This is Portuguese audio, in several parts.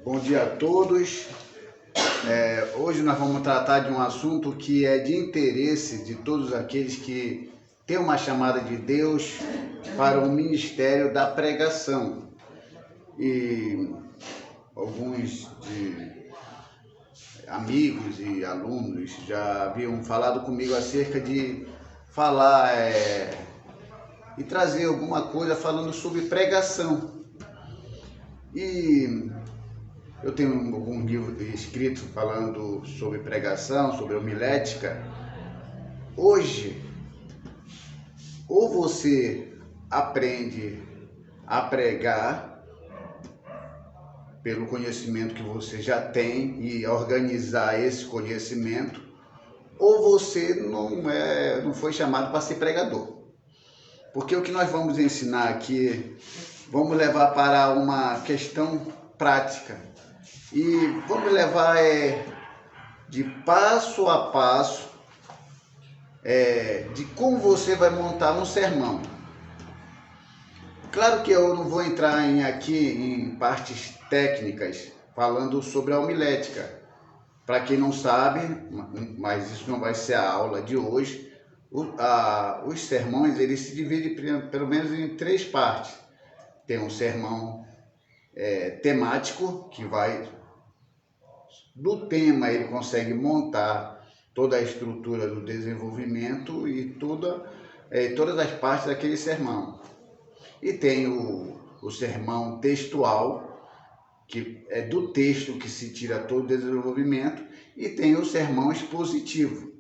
Bom dia a todos. Hoje nós vamos tratar de um assunto que é de interesse de todos aqueles que têm uma chamada de Deus para o ministério da pregação. E alguns amigos e alunos já haviam falado comigo acerca de falar e trazer alguma coisa falando sobre pregação. E eu tenho algum livro escrito falando sobre pregação, sobre homilética. Hoje, ou você aprende a pregar pelo conhecimento que você já tem e organizar esse conhecimento, ou você não foi chamado para ser pregador. Porque o que nós vamos ensinar aqui, vamos levar para uma questão prática. E vamos levar de passo a passo de como você vai montar um sermão. Claro que eu não vou entrar aqui em partes técnicas falando sobre a homilética. Para quem não sabe, mas isso não vai ser a aula de hoje, os sermões eles se dividem pelo menos em 3 partes. Tem um sermão temático, que vai do tema, ele consegue montar toda a estrutura do desenvolvimento e todas as partes daquele sermão. E tem o sermão textual, que é do texto que se tira todo o desenvolvimento, e tem o sermão expositivo,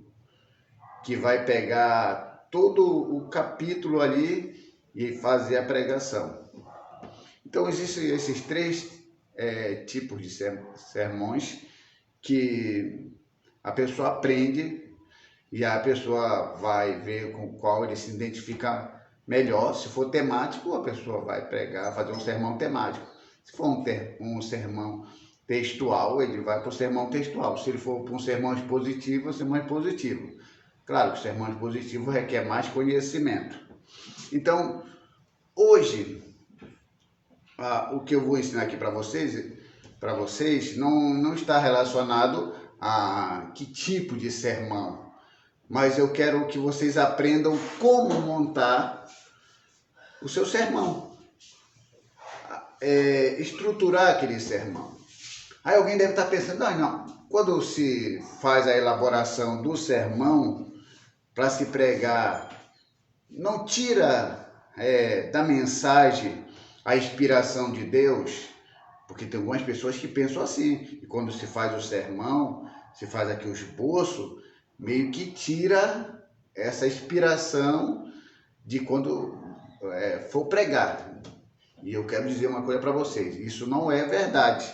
que vai pegar todo o capítulo ali e fazer a pregação. Então existem esses 3 tipos de sermões que a pessoa aprende e a pessoa vai ver com qual ele se identifica melhor. Se for temático, a pessoa vai pregar, fazer um sermão temático. Se for um sermão textual, ele vai para o sermão textual. Se ele for para um sermão expositivo, o sermão expositivo. Claro que o sermão expositivo requer mais conhecimento. Então, hoje, o que eu vou ensinar aqui para vocês não está relacionado a que tipo de sermão, mas eu quero que vocês aprendam como montar o seu sermão, estruturar aquele sermão. Aí alguém deve estar pensando, não, quando se faz a elaboração do sermão para se pregar, não tira da mensagem a inspiração de Deus? Porque tem algumas pessoas que pensam assim, e quando se faz o sermão, se faz aqui o esboço, meio que tira essa inspiração de quando for pregar. E eu quero dizer uma coisa para vocês, isso não é verdade.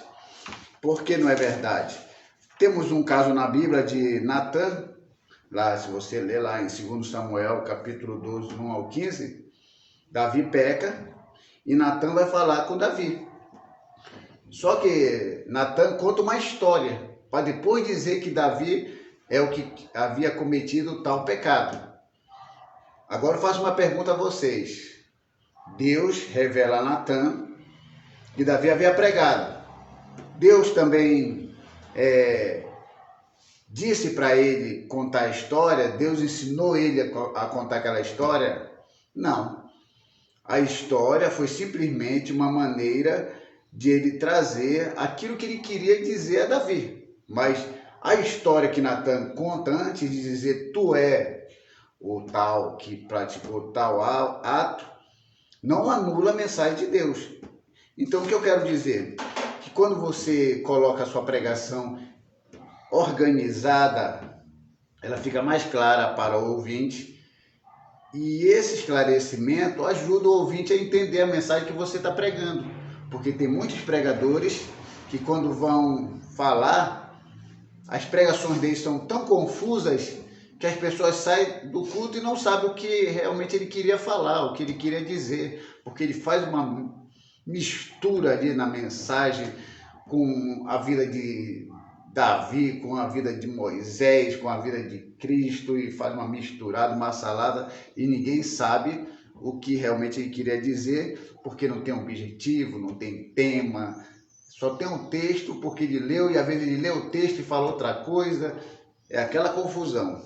Por que não é verdade? Temos um caso na Bíblia de Natã, lá, se você ler lá em 2 Samuel, capítulo 12, 1 ao 15, Davi peca e Natã vai falar com Davi. Só que Natã conta uma história, para depois dizer que Davi é o que havia cometido tal pecado. Agora eu faço uma pergunta a vocês. Deus revela a Natã que Davi havia pregado. Deus também disse para ele contar a história? Deus ensinou ele a contar aquela história? Não. A história foi simplesmente uma maneira de ele trazer aquilo que ele queria dizer a Davi. Mas a história que Natã conta antes de dizer tu é o tal que praticou tal ato, não anula a mensagem de Deus. Então o que eu quero dizer? Que quando você coloca a sua pregação organizada, ela fica mais clara para o ouvinte, e esse esclarecimento ajuda o ouvinte a entender a mensagem que você está pregando. Porque tem muitos pregadores que quando vão falar, as pregações deles são tão confusas que as pessoas saem do culto e não sabem o que realmente ele queria falar, o que ele queria dizer, porque ele faz uma mistura ali na mensagem com a vida de Davi, com a vida de Moisés, com a vida de Cristo, e faz uma misturada, uma salada, e ninguém sabe o que realmente ele queria dizer, porque não tem objetivo, não tem tema, Só tem um texto porque ele leu, e às vezes ele leu o texto e falou outra coisa. É aquela confusão.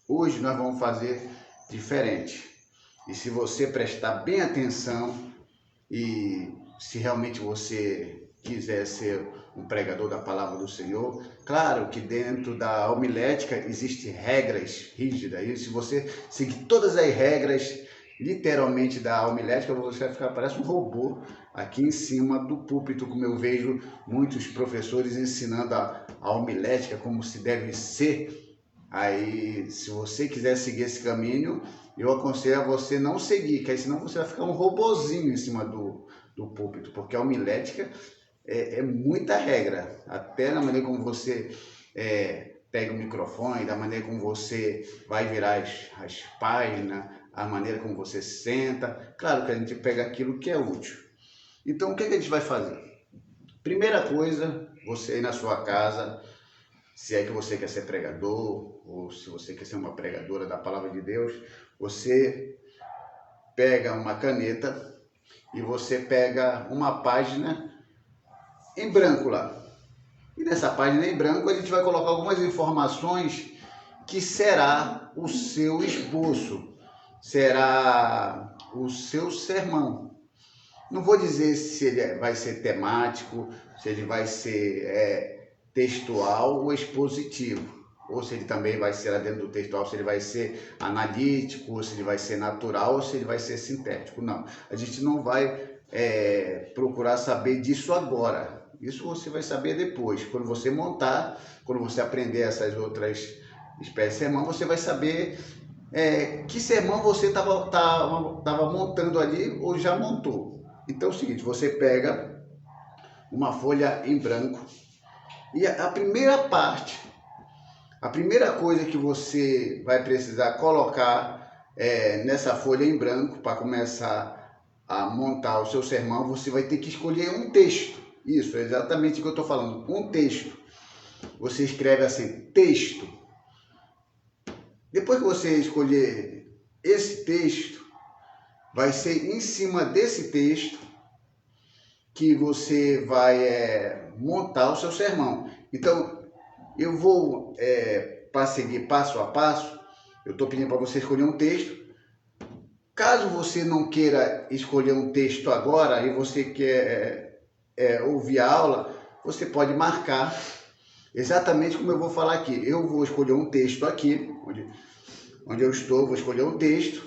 Hoje nós vamos fazer diferente. E se você prestar bem atenção, e se realmente você quiser ser um pregador da palavra do Senhor, claro que dentro da homilética existem regras rígidas. E se você seguir todas as regras, literalmente, da homilética, você vai ficar, parece um robô aqui em cima do púlpito, como eu vejo muitos professores ensinando a homilética, como se deve ser. Aí, se você quiser seguir esse caminho, eu aconselho a você não seguir, porque aí senão você vai ficar um robozinho em cima do púlpito, porque a homilética é muita regra, até na maneira como você pega o microfone, da maneira como você vai virar as páginas, a maneira como você senta. Claro que a gente pega aquilo que é útil. Então, o que a gente vai fazer? Primeira coisa, você aí na sua casa, se é que você quer ser pregador, ou se você quer ser uma pregadora da palavra de Deus, você pega uma caneta e você pega uma página em branco lá. E nessa página em branco a gente vai colocar algumas informações que será o seu esboço, será o seu sermão. Não vou dizer se ele vai ser temático, se ele vai ser textual ou expositivo, ou se ele também vai ser lá dentro do textual, se ele vai ser analítico, ou se ele vai ser natural, ou se ele vai ser sintético. Não, a gente não vai procurar saber disso agora. Isso você vai saber depois, quando você montar, quando você aprender essas outras espécies de sermão, você vai saber que sermão você estava montando ali ou já montou. Então é o seguinte, você pega uma folha em branco e a primeira parte, a primeira coisa que você vai precisar colocar nessa folha em branco para começar a montar o seu sermão, você vai ter que escolher um texto. Isso, é exatamente o que eu estou falando, um texto. Você escreve assim, texto. Depois que você escolher esse texto, vai ser em cima desse texto que você vai montar o seu sermão. Então, eu vou, para seguir passo a passo, eu estou pedindo para você escolher um texto. Caso você não queira escolher um texto agora e você quer ouvir a aula, você pode marcar exatamente como eu vou falar aqui. Eu vou escolher um texto aqui, onde eu estou, vou escolher um texto.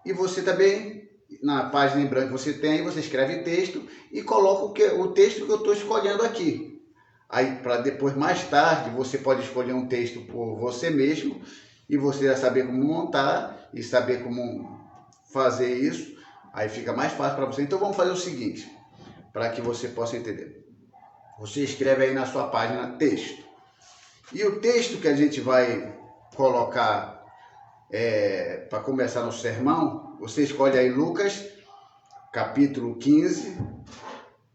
E você também, na página em branco você escreve texto e coloca o texto que eu estou escolhendo aqui. Aí, para depois, mais tarde, você pode escolher um texto por você mesmo e você já saber como montar e saber como fazer isso. Aí fica mais fácil para você. Então, vamos fazer o seguinte, para que você possa entender. Você escreve aí na sua página texto. E o texto que a gente vai colocar para começar no sermão, você escolhe aí Lucas, capítulo 15,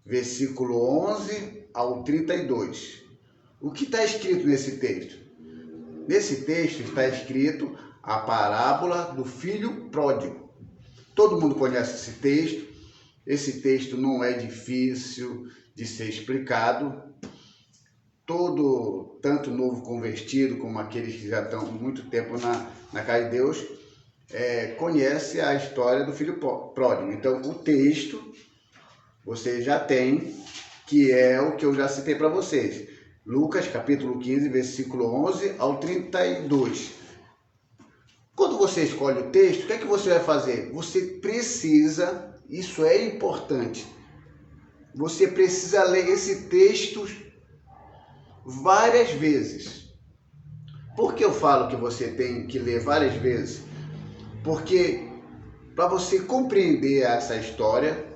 versículo 11 ao 32. O que está escrito nesse texto? Nesse texto está escrito a parábola do filho pródigo. Todo mundo conhece esse texto. Esse texto não é difícil de ser explicado. Tanto novo convertido como aqueles que já estão há muito tempo na casa de Deus, conhece a história do filho pródigo. Então, o texto você já tem, que é o que eu já citei para vocês. Lucas, capítulo 15, versículo 11 ao 32. Quando você escolhe o texto, o que é que você vai fazer? Você precisa, isso é importante, você precisa ler esse texto várias vezes. Por que eu falo que você tem que ler várias vezes? Porque para você compreender essa história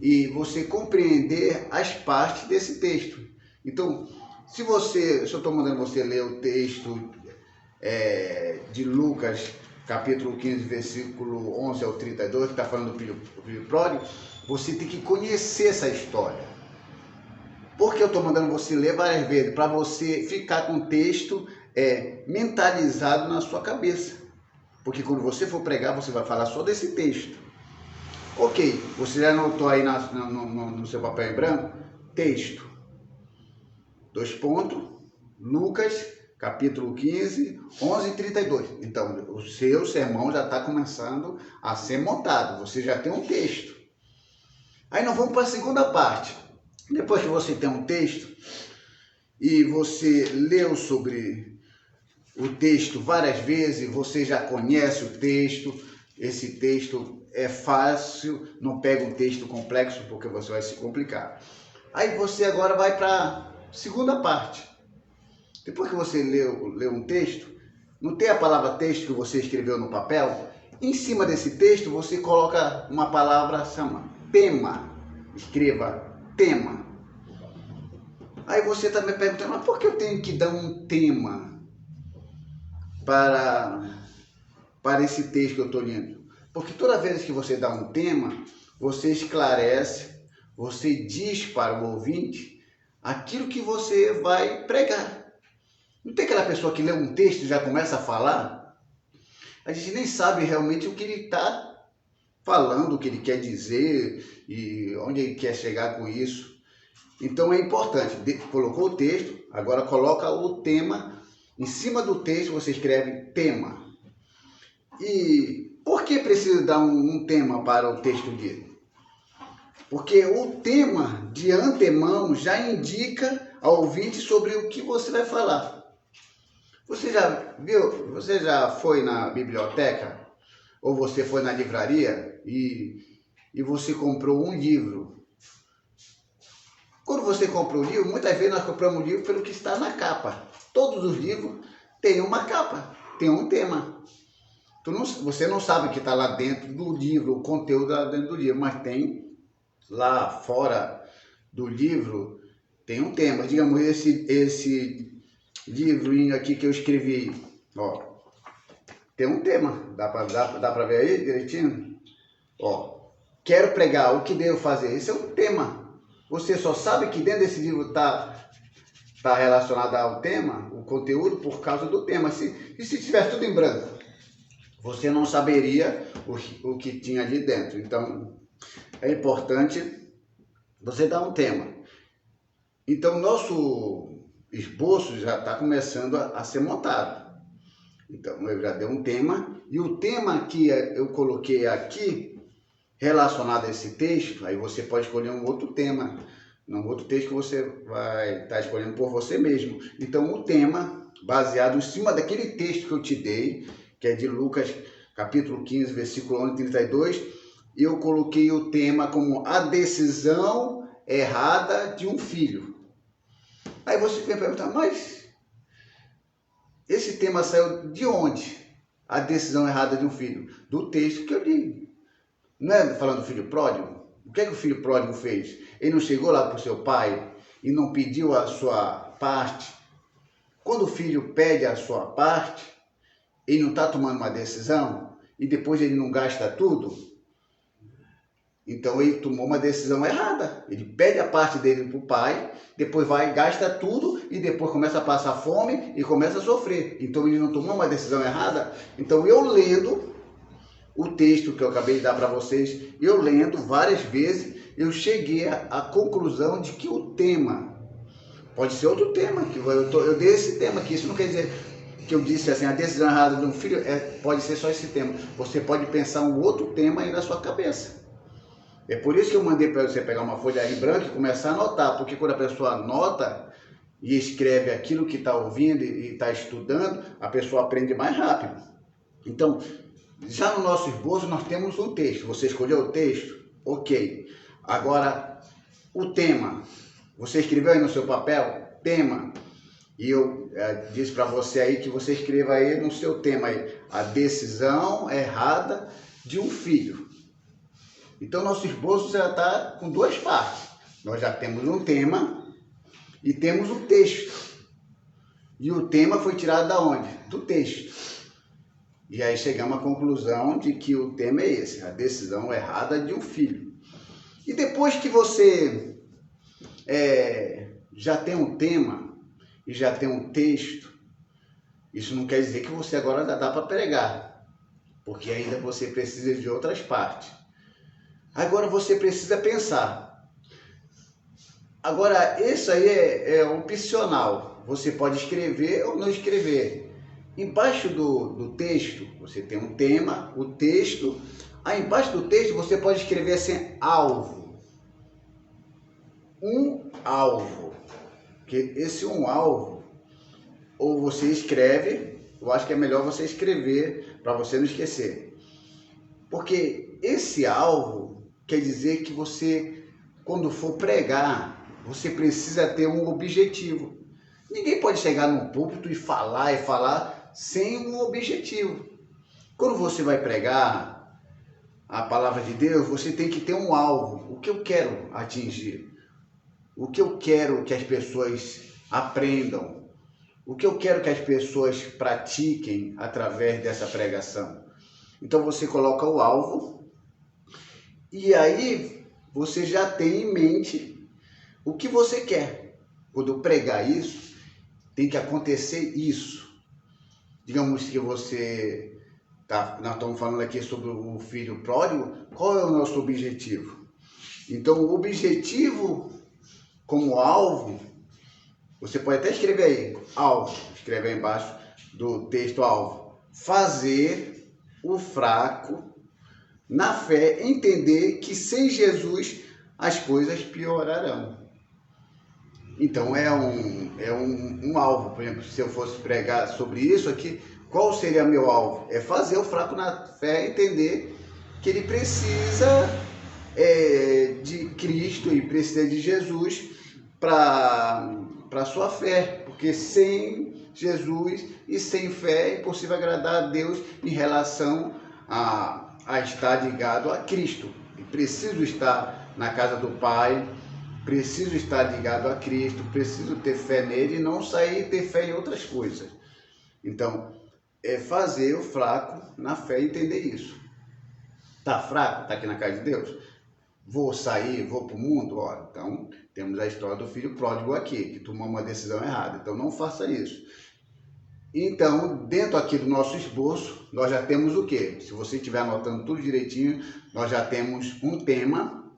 e você compreender as partes desse texto. Então, se eu estou mandando você ler o texto de Lucas, capítulo 15, versículo 11 ao 32, que está falando do filho pródigo, você tem que conhecer essa história. Por que eu estou mandando você ler várias vezes? Para você ficar com o texto mentalizado na sua cabeça. Porque quando você for pregar, você vai falar só desse texto. Ok, você já anotou aí no seu papel em branco? Texto. Dois pontos. Lucas, capítulo 15, 11 e 32. Então, o seu sermão já está começando a ser montado. Você já tem um texto. Aí nós vamos para a segunda parte. Depois que você tem um texto e você leu sobre o texto várias vezes, você já conhece o texto, esse texto é fácil, não pega um texto complexo porque você vai se complicar. Aí você agora vai para a segunda parte. Depois que você leu um texto, não tem a palavra texto que você escreveu no papel? Em cima desse texto você coloca uma palavra chamada tema. Escreva tema. Aí você está me perguntando, mas por que eu tenho que dar um tema para esse texto que eu estou lendo? Porque toda vez que você dá um tema, você esclarece, você diz para o ouvinte aquilo que você vai pregar. Não tem aquela pessoa que lê um texto e já começa a falar? A gente nem sabe realmente o que ele está falando, o que ele quer dizer e onde ele quer chegar com isso. Então é importante, colocou o texto, agora coloca o tema, em cima do texto você escreve tema. E por que precisa dar um tema para o texto dele? Porque o tema de antemão já indica ao ouvinte sobre o que você vai falar. Você já viu, você já foi na biblioteca ou você foi na livraria e você comprou um livro? Quando você compra o livro, muitas vezes nós compramos o livro pelo que está na capa. Todos os livros têm uma capa, tem um tema. Você não sabe o que está lá dentro do livro, o conteúdo lá dentro do livro, mas tem lá fora do livro, tem um tema. Digamos, esse livrinho aqui que eu escrevi, ó, tem um tema. Dá para ver aí direitinho? Ó, quero pregar, o que devo fazer? Esse é um tema. Você só sabe que dentro desse livro está relacionado ao tema, o conteúdo, por causa do tema. E se tivesse tudo em branco? Você não saberia o que tinha ali dentro. Então, é importante você dar um tema. Então, nosso esboço já está começando a ser montado. Então, eu já dei um tema. E o tema que eu coloquei aqui, relacionado a esse texto, aí você pode escolher um outro tema, um outro texto que você vai estar escolhendo por você mesmo. Então, o tema, baseado em cima daquele texto que eu te dei, que é de Lucas, capítulo 15, versículo 11 e 32, eu coloquei o tema como a decisão errada de um filho. Aí você vai perguntar, mas esse tema saiu de onde? A decisão errada de um filho? Do texto que eu li. Não é falando do filho pródigo? O que é que o filho pródigo fez? Ele não chegou lá para o seu pai e não pediu a sua parte? Quando o filho pede a sua parte, ele não está tomando uma decisão e depois ele não gasta tudo? Então ele tomou uma decisão errada. Ele pede a parte dele para o pai, depois vai, gasta tudo e depois começa a passar fome e começa a sofrer. Então ele não tomou uma decisão errada? Então eu lendo o texto que eu acabei de dar para vocês, eu lendo várias vezes, eu cheguei à conclusão de que o tema, pode ser outro tema, que eu dei esse tema aqui, isso não quer dizer que eu disse assim, a decisão errada de um filho, pode ser só esse tema. Você pode pensar um outro tema aí na sua cabeça. É por isso que eu mandei para você pegar uma folha em branco e começar a anotar, porque quando a pessoa anota e escreve aquilo que está ouvindo e está estudando, a pessoa aprende mais rápido. Então, já no nosso esboço nós temos um texto. Você escolheu o texto? Ok. Agora, o tema. Você escreveu aí no seu papel? Tema. E eu disse para você aí que você escreva aí no seu tema aí, a decisão errada de um filho. Então, nosso esboço já está com duas partes. Nós já temos um tema e temos um texto. E o tema foi tirado da onde? Do texto. E aí chegamos à conclusão de que o tema é esse, a decisão errada de um filho. E depois que você já tem um tema e já tem um texto, isso não quer dizer que você agora já dá para pregar, porque ainda você precisa de outras partes. Agora você precisa pensar. Agora, isso aí é opcional. Você pode escrever ou não escrever. Embaixo do texto, você tem um tema, o texto. Aí embaixo do texto você pode escrever assim, alvo. Um alvo. Que esse um alvo, ou você escreve, eu acho que é melhor você escrever para você não esquecer. Porque esse alvo quer dizer que você, quando for pregar, você precisa ter um objetivo. Ninguém pode chegar num púlpito e falar sem um objetivo. Quando você vai pregar a palavra de Deus, você tem que ter um alvo. O que eu quero atingir? O que eu quero que as pessoas aprendam? O que eu quero que as pessoas pratiquem através dessa pregação? Então você coloca o alvo e aí você já tem em mente o que você quer. Quando eu pregar isso, tem que acontecer isso. Digamos que nós estamos falando aqui sobre o filho pródigo, qual é o nosso objetivo? Então, o objetivo como alvo, você pode até escrever aí, alvo, escreve aí embaixo do texto alvo. Fazer o fraco na fé entender que sem Jesus as coisas piorarão. Então é um alvo. Por exemplo, se eu fosse pregar sobre isso aqui, qual seria meu alvo? É fazer o fraco na fé entender que ele precisa de Cristo e precisa de Jesus para a sua fé, porque sem Jesus e sem fé é impossível agradar a Deus em relação a estar ligado a Cristo. E preciso estar na casa do Pai, preciso estar ligado a Cristo, preciso ter fé nele e não sair e ter fé em outras coisas. Então, é fazer o fraco na fé e entender isso. Tá fraco? Tá aqui na casa de Deus? Vou sair, vou para o mundo? Ó, então, temos a história do filho pródigo aqui, que tomou uma decisão errada. Então, não faça isso. Então, dentro aqui do nosso esboço, nós já temos o quê? Se você estiver anotando tudo direitinho, nós já temos um tema.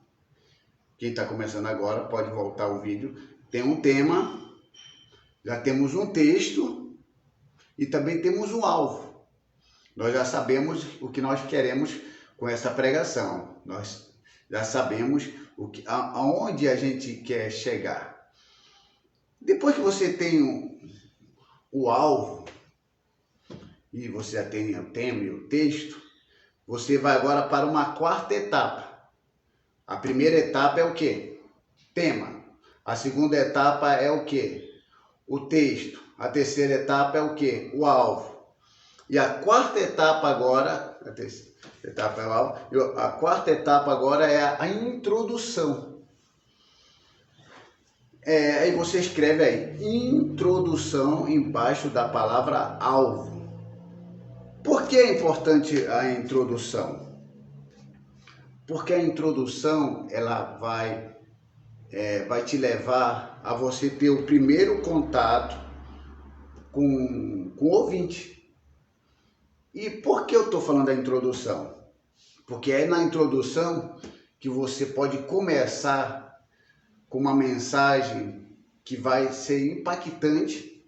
Quem está começando agora pode voltar o vídeo. Tem um tema, já temos um texto e também temos um alvo. Nós já sabemos o que nós queremos com essa pregação. Nós já sabemos aonde a gente quer chegar. Depois que você tem o alvo e você já tem o tema e o texto, você vai agora para uma quarta etapa. A primeira etapa é o quê? Tema. A segunda etapa é o quê? O texto. A terceira etapa é o quê? O alvo. E a quarta etapa agora, a terceira etapa é o alvo, a quarta etapa agora é a introdução. Aí você escreve aí, introdução embaixo da palavra alvo. Por que é importante a introdução? Porque a introdução ela vai te levar a você ter o primeiro contato com o ouvinte. E por que eu estou falando da introdução? Porque é na introdução que você pode começar com uma mensagem que vai ser impactante,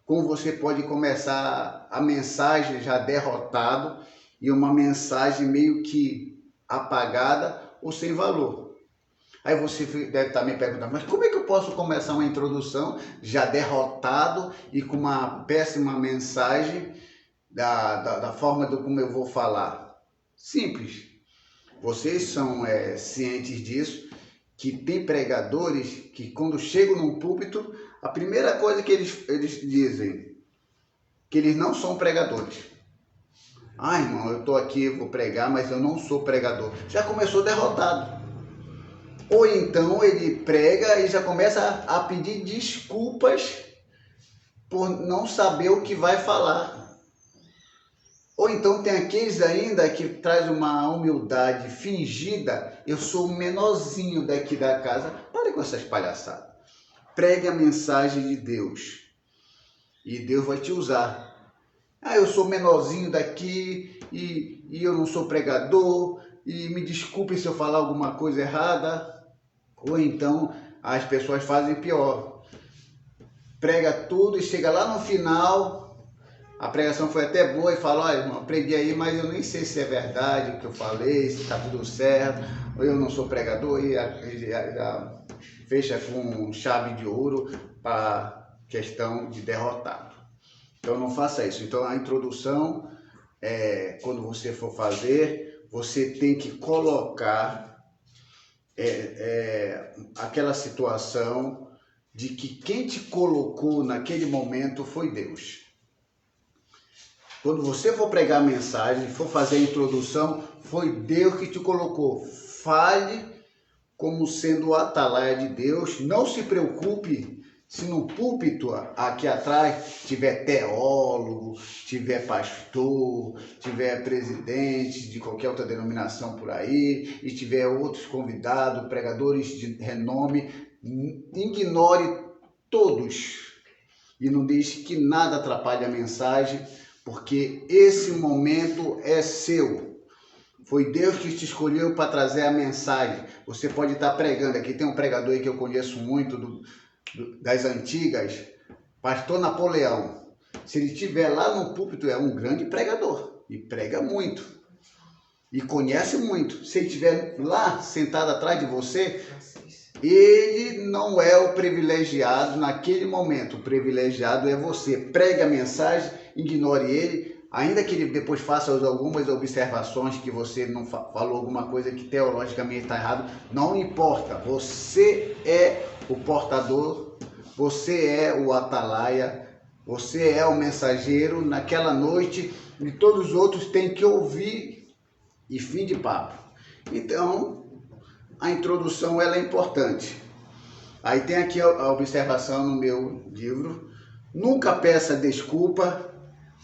como você pode começar a mensagem já derrotado e uma mensagem meio que apagada ou sem valor. Aí você deve estar me perguntando, mas como é que eu posso começar uma introdução já derrotado e com uma péssima mensagem da forma como eu vou falar? Simples. Vocês são cientes disso, que tem pregadores que quando chegam num púlpito, a primeira coisa que eles dizem, que eles não são pregadores. Ah, irmão, eu estou aqui, vou pregar, mas eu não sou pregador. Já começou derrotado. Ou então ele prega e já começa a pedir desculpas por não saber o que vai falar. Ou então tem aqueles ainda que traz uma humildade fingida. Eu sou o menorzinho daqui da casa. Pare com essas palhaçadas. Pregue a mensagem de Deus. E Deus vai te usar. Ah, eu sou menorzinho daqui e eu não sou pregador. e me desculpe se eu falar alguma coisa errada, ou então as pessoas fazem pior. Prega tudo e chega lá no final, a pregação foi até boa e fala, olha, irmão, preguei aí, mas eu nem sei se é verdade o que eu falei, se está tudo certo, ou eu não sou pregador, e fecha com chave de ouro para questão de derrotado. Então não faça isso. Então a introdução, quando você for fazer, você tem que colocar aquela situação de que quem te colocou naquele momento foi Deus. Quando você for pregar a mensagem, for fazer a introdução, foi Deus que te colocou. Fale como sendo o atalaia de Deus. Não se preocupe se no púlpito aqui atrás tiver teólogo, tiver pastor, tiver presidente de qualquer outra denominação por aí, e tiver outros convidados, pregadores de renome. Ignore todos e não deixe que nada atrapalhe a mensagem, porque esse momento é seu. Foi Deus que te escolheu para trazer a mensagem. Você pode estar pregando. Aqui tem um pregador aí que eu conheço muito das antigas, Pastor Napoleão. Se ele estiver lá no púlpito, é um grande pregador e prega muito e conhece muito. Se ele estiver lá sentado atrás de você, ele não é o privilegiado naquele momento. O privilegiado é você. Pregue a mensagem, ignore ele, ainda que ele depois faça algumas observações que você não falou alguma coisa que teologicamente está errado, não importa. Você é o portador, você é o atalaia, você é o mensageiro naquela noite e todos os outros têm que ouvir e fim de papo. Então, a introdução ela é importante. Aí tem aqui a observação no meu livro. Nunca peça desculpa.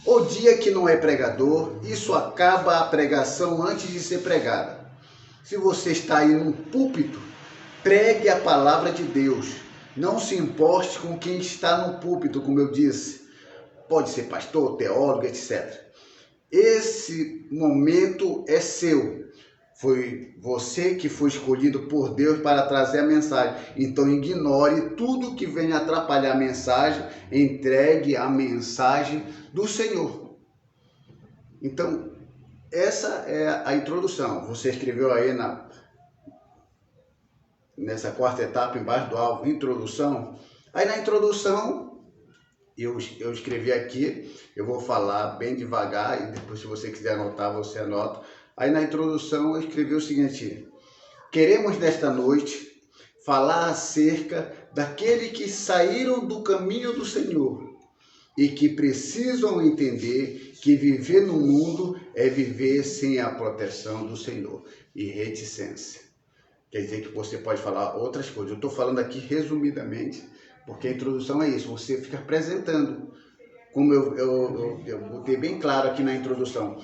O dia que não é pregador, isso acaba a pregação antes de ser pregada. Se você está aí num púlpito, pregue a palavra de Deus. Não se importe com quem está no púlpito, como eu disse. Pode ser pastor, teólogo, etc. Esse momento é seu. Foi você que foi escolhido por Deus para trazer a mensagem. Então ignore tudo que venha atrapalhar a mensagem. Entregue a mensagem do Senhor. Então, essa é a introdução. Você escreveu aí nessa quarta etapa, embaixo do alvo, introdução. Aí na introdução, eu escrevi aqui, eu vou falar bem devagar, e depois se você quiser anotar, você anota. Aí na introdução eu escrevi o seguinte: queremos nesta noite falar acerca daqueles que saíram do caminho do Senhor e que precisam entender que viver no mundo é viver sem a proteção do Senhor e reticência. Quer dizer que você pode falar outras coisas. Eu estou falando aqui resumidamente, porque a introdução é isso, você fica apresentando, como eu botei bem claro aqui na introdução.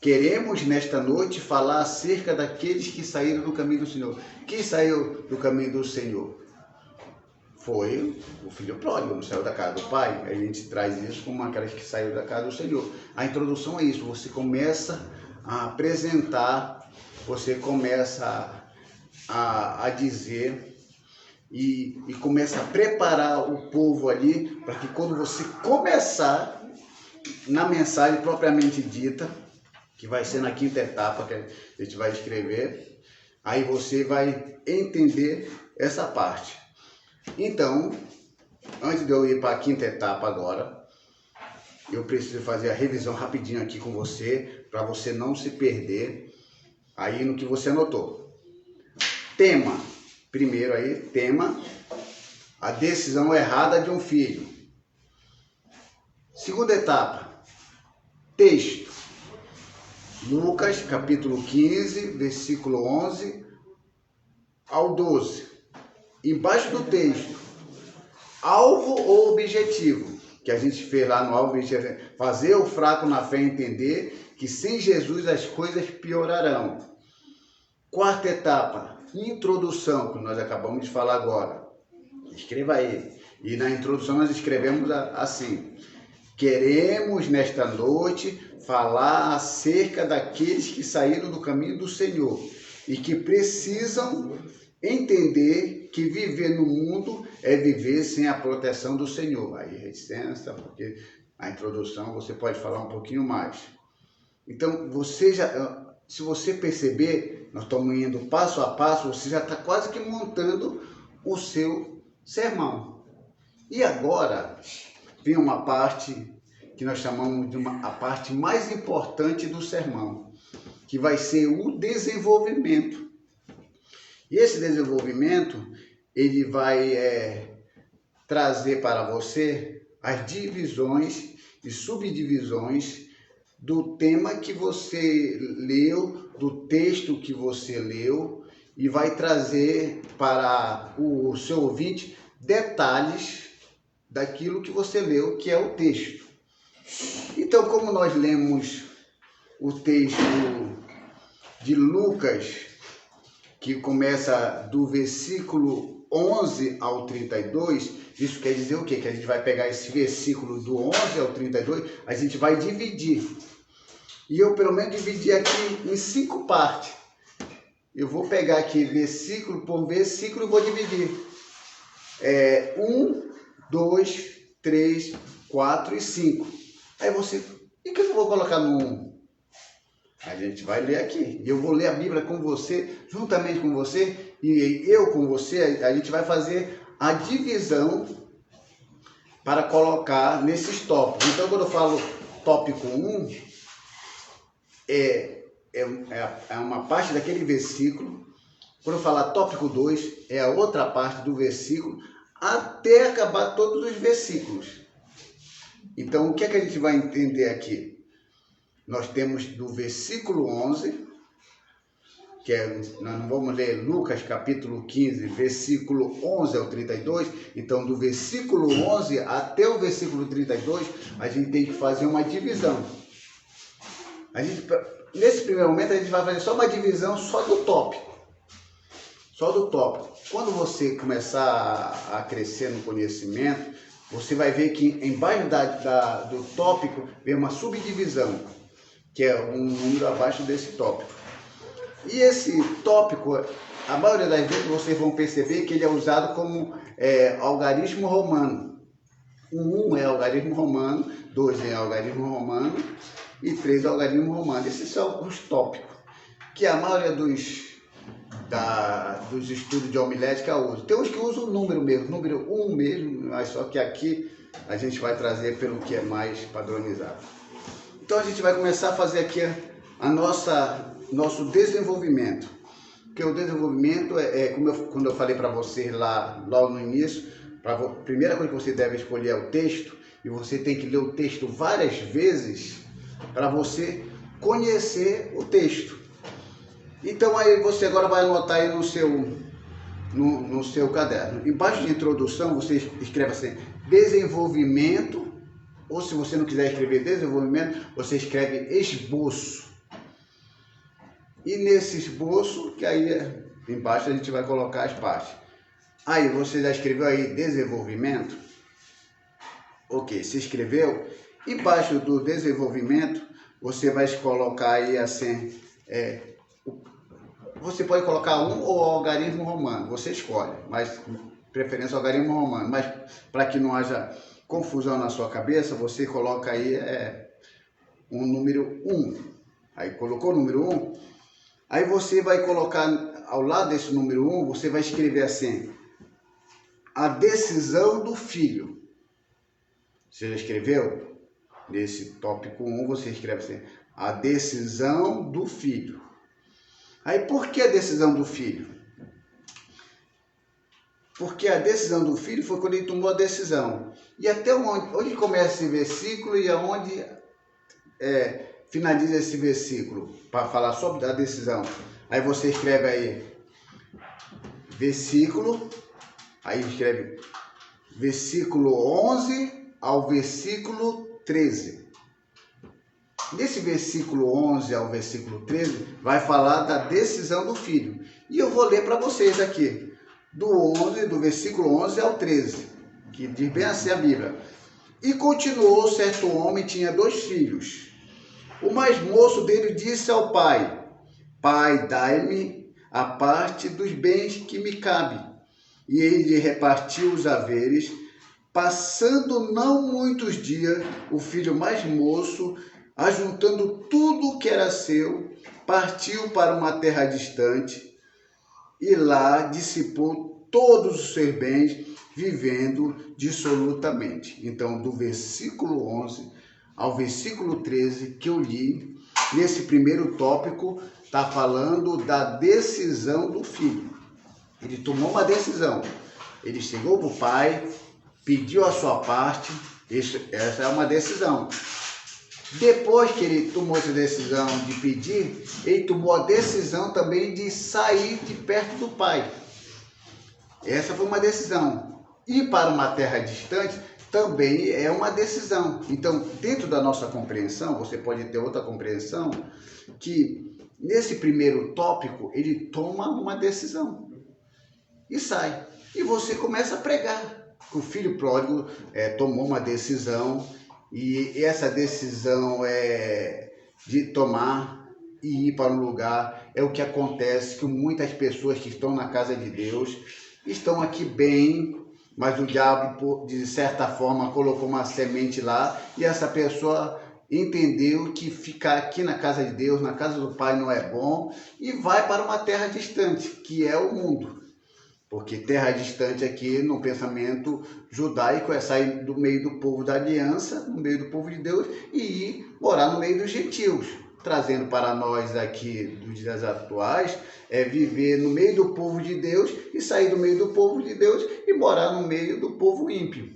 Queremos nesta noite falar acerca daqueles que saíram do caminho do Senhor. Quem saiu do caminho do Senhor? Foi o filho pródigo, não saiu da casa do pai. A gente traz isso como aqueles que saíram da casa do Senhor. A introdução é isso, você começa a apresentar, você começa a dizer e começa a preparar o povo ali para que quando você começar na mensagem propriamente dita, que vai ser na quinta etapa que a gente vai escrever, aí você vai entender essa parte. Então, antes de eu ir para a quinta etapa agora, eu preciso fazer a revisão rapidinho aqui com você, para você não se perder aí no que você anotou. Tema, primeiro aí, tema, a decisão errada de um filho. Segunda etapa, texto. Lucas, capítulo 15, versículo 11 ao 12. Embaixo do texto, alvo ou objetivo, que a gente fez lá no alvo, fazer o fraco na fé entender que sem Jesus as coisas piorarão. Quarta etapa, introdução, que nós acabamos de falar agora. Escreva aí. E na introdução nós escrevemos assim: queremos nesta noite falar acerca daqueles que saíram do caminho do Senhor e que precisam entender que viver no mundo é viver sem a proteção do Senhor. Aí, licença, porque a introdução você pode falar um pouquinho mais. Então, se você perceber, nós estamos indo passo a passo, você já está quase que montando o seu sermão. E agora vem uma parte que nós chamamos de a parte mais importante do sermão, que vai ser o desenvolvimento. E esse desenvolvimento, ele vai trazer para você as divisões e subdivisões do tema que você leu, do texto que você leu, e vai trazer para o seu ouvinte detalhes daquilo que você leu, que é o texto. Então, como nós lemos o texto de Lucas, que começa do versículo 11 ao 32, isso quer dizer o quê? Que a gente vai pegar esse versículo do 11 ao 32, a gente vai dividir. E eu, pelo menos, dividi aqui em 5 partes. Eu vou pegar aqui versículo por versículo e vou dividir. 1, 2, 3, 4 e 5. Aí você... E o que eu vou colocar no 1? A gente vai ler aqui. Eu vou ler a Bíblia com você, juntamente com você, e eu com você, a gente vai fazer a divisão para colocar nesses tópicos. Então, quando eu falo tópico 1, é uma parte daquele versículo. Quando eu falar tópico 2, é a outra parte do versículo, até acabar todos os versículos. Então, o que é que a gente vai entender aqui? Nós temos do versículo 11, nós não vamos ler Lucas capítulo 15, versículo 11 ao 32, então do versículo 11 até o versículo 32, a gente tem que fazer uma divisão. Nesse primeiro momento, a gente vai fazer só uma divisão só do tópico. Só do tópico. Quando você começar a crescer no conhecimento, você vai ver que embaixo do tópico vem uma subdivisão, que é um número abaixo desse tópico. E esse tópico, a maioria das vezes vocês vão perceber que ele é usado como algarismo romano. O 1 é algarismo romano, 2 é algarismo romano e 3 é algarismo romano. Esses são os tópicos que a maioria dos estudos de homilética usa. Tem uns que usam o número mesmo, número 1 mesmo, mas só que aqui a gente vai trazer pelo que é mais padronizado. Então a gente vai começar a fazer aqui nosso desenvolvimento. Porque o desenvolvimento quando eu falei para vocês logo no início, a primeira coisa que você deve escolher é o texto, e você tem que ler o texto várias vezes para você conhecer o texto. Então aí você agora vai anotar aí no seu caderno. Embaixo de introdução você escreve assim, desenvolvimento, ou se você não quiser escrever desenvolvimento, você escreve esboço. E nesse esboço, que aí embaixo a gente vai colocar as partes. Aí você já escreveu aí desenvolvimento? Ok, se escreveu. Embaixo do desenvolvimento, você vai colocar aí assim, você pode colocar um ou algarismo romano, você escolhe, mas preferência algarismo romano. Mas para que não haja confusão na sua cabeça, você coloca aí um número 1. Aí colocou o número 1, aí você vai colocar ao lado desse número 1, você vai escrever assim, a decisão do filho. Você já escreveu? Nesse tópico 1 você escreve assim, a decisão do filho. Aí por que a decisão do filho? Porque a decisão do filho foi quando ele tomou a decisão. E até onde começa esse versículo e aonde finaliza esse versículo, para falar sobre a decisão. Aí você escreve aí, versículo, aí escreve versículo 11 ao versículo 13. Nesse versículo 11 ao versículo 13, vai falar da decisão do filho. E eu vou ler para vocês aqui, do versículo 11 ao 13, que diz bem assim a Bíblia. E continuou, certo homem tinha 2 filhos. O mais moço dele disse ao pai: Pai, dai-me a parte dos bens que me cabe. E ele lhe repartiu os haveres. Passando não muitos dias, o filho mais moço, ajuntando tudo o que era seu, partiu para uma terra distante e lá dissipou todos os seus bens, vivendo dissolutamente. Então, do versículo 11 ao versículo 13 que eu li, nesse primeiro tópico, está falando da decisão do filho. Ele tomou uma decisão. Ele chegou para o pai, pediu a sua parte. Essa é uma decisão. Depois que ele tomou essa decisão de pedir, ele tomou a decisão também de sair de perto do pai. Essa foi uma decisão. Ir para uma terra distante também é uma decisão. Então, dentro da nossa compreensão, você pode ter outra compreensão, que nesse primeiro tópico, ele toma uma decisão e sai. E você começa a pregar. O filho pródigo tomou uma decisão, e essa decisão de tomar e ir para um lugar é o que acontece com muitas pessoas que estão na casa de Deus, estão aqui bem, mas o diabo, de certa forma, colocou uma semente lá, e essa pessoa entendeu que ficar aqui na casa de Deus, na casa do Pai, não é bom, e vai para uma terra distante, que é o mundo. Porque terra distante aqui, no pensamento judaico, é sair do meio do povo da aliança, no meio do povo de Deus, e ir morar no meio dos gentios. Trazendo para nós aqui, dos dias atuais, é viver no meio do povo de Deus e sair do meio do povo de Deus e morar no meio do povo ímpio.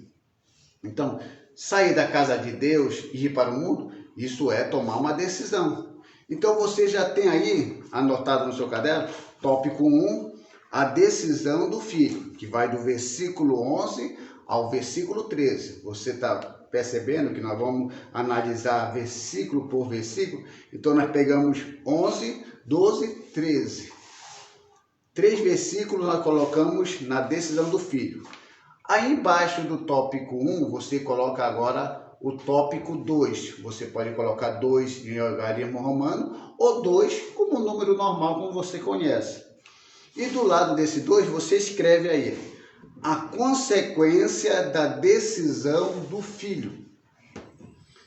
Então, sair da casa de Deus e ir para o mundo, isso é tomar uma decisão. Então, você já tem aí, anotado no seu caderno, tópico 1, a decisão do filho, que vai do versículo 11 ao versículo 13. Você está percebendo que nós vamos analisar versículo por versículo? Então, nós pegamos 11, 12, 13. 3 versículos nós colocamos na decisão do filho. Aí embaixo do tópico 1, você coloca agora o tópico 2. Você pode colocar 2 em algarismo romano ou 2 como número normal, como você conhece. E do lado desse 2, você escreve aí a consequência da decisão do filho.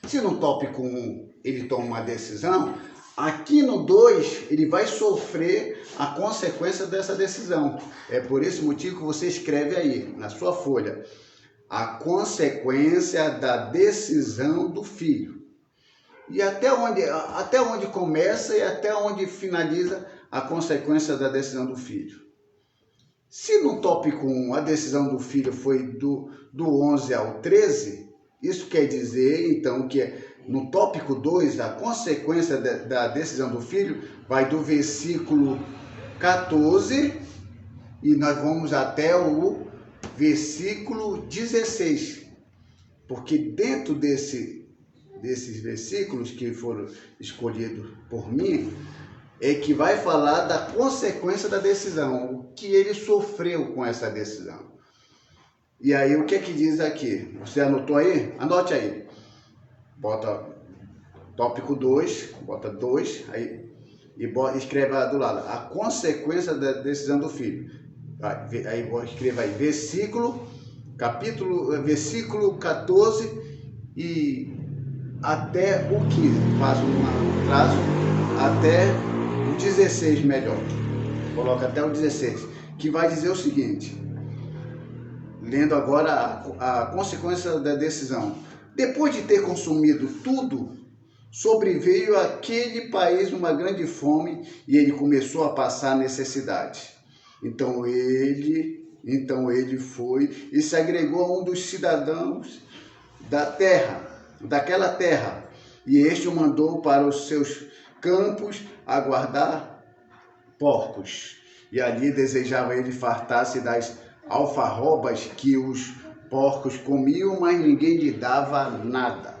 Se no tópico 1 ele toma uma decisão, aqui no 2 ele vai sofrer a consequência dessa decisão. É por esse motivo que você escreve aí na sua folha a consequência da decisão do filho. E até onde começa e até onde finaliza a consequência da decisão do filho. Se no tópico 1 a decisão do filho foi do 11 ao 13, isso quer dizer, então, que no tópico 2, a consequência da decisão do filho vai do versículo 14 e nós vamos até o versículo 16. Porque dentro desses versículos que foram escolhidos por mim, é que vai falar da consequência da decisão, o que ele sofreu com essa decisão. E aí, o que é que diz aqui? Você anotou aí? Anote aí. Bota tópico 2, bota 2, aí, e escreve do lado, a consequência da decisão do filho. Aí escreva aí, versículo 14 e até o 15. Faço um traço até o 16 melhor. Coloca até o 16, que vai dizer o seguinte, lendo agora a consequência da decisão. Depois de ter consumido tudo, sobreveio àquele país uma grande fome e ele começou a passar necessidade. Então ele foi e se agregou a um dos cidadãos daquela terra, e este o mandou para os seus campos a guardar porcos. E ali desejava ele fartar-se das alfarrobas que os porcos comiam, mas ninguém lhe dava nada.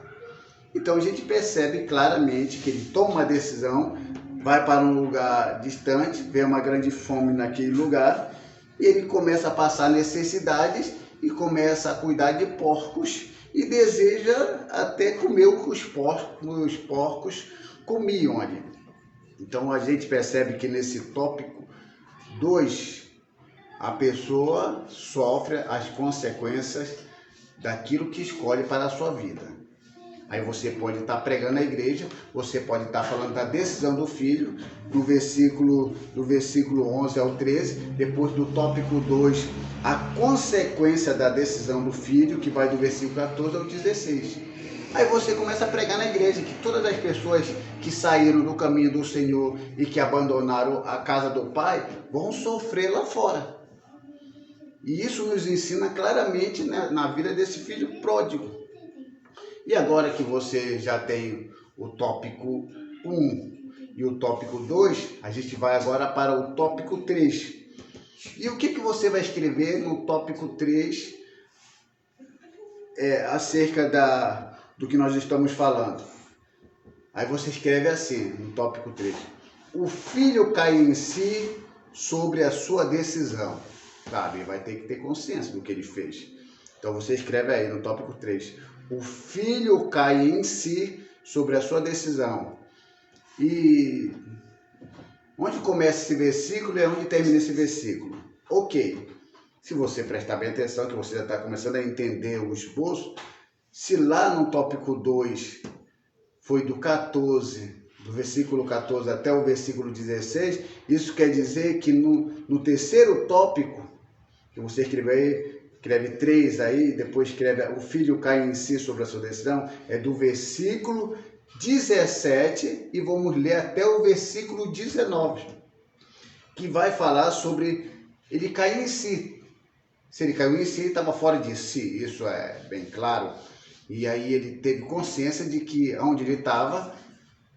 Então a gente percebe claramente que ele toma uma decisão, vai para um lugar distante, vê uma grande fome naquele lugar, e ele começa a passar necessidades e começa a cuidar de porcos, e deseja até comer o que os porcos comiam ali. Então a gente percebe que nesse tópico 2, a pessoa sofre as consequências daquilo que escolhe para a sua vida. Aí você pode estar pregando na igreja, você pode estar falando da decisão do filho, do versículo 11 ao 13, depois do tópico 2, a consequência da decisão do filho, que vai do versículo 14 ao 16. Aí você começa a pregar na igreja que todas as pessoas que saíram do caminho do Senhor e que abandonaram a casa do Pai vão sofrer lá fora. E isso nos ensina claramente, né, na vida desse filho pródigo. E agora que você já tem o tópico 1 e o tópico 2, a gente vai agora para o tópico 3. E o que você vai escrever no tópico 3 acerca do que nós estamos falando? Aí você escreve assim, no tópico 3. O filho cai em si sobre a sua decisão. Sabe? Vai ter que ter consciência do que ele fez. Então você escreve aí no tópico 3. O filho cai em si sobre a sua decisão. E onde começa esse versículo e onde termina esse versículo? Ok. Se você prestar bem atenção, que você já está começando a entender o esboço, se lá no tópico 2 foi do versículo 14 até o versículo 16, isso quer dizer que no terceiro tópico, que você escreve 3 aí, depois escreve o filho cai em si sobre a sua decisão, é do versículo 17 e vamos ler até o versículo 19, que vai falar sobre ele cair em si. Se ele caiu em si, estava fora de si, isso é bem claro. E aí ele teve consciência de que onde ele estava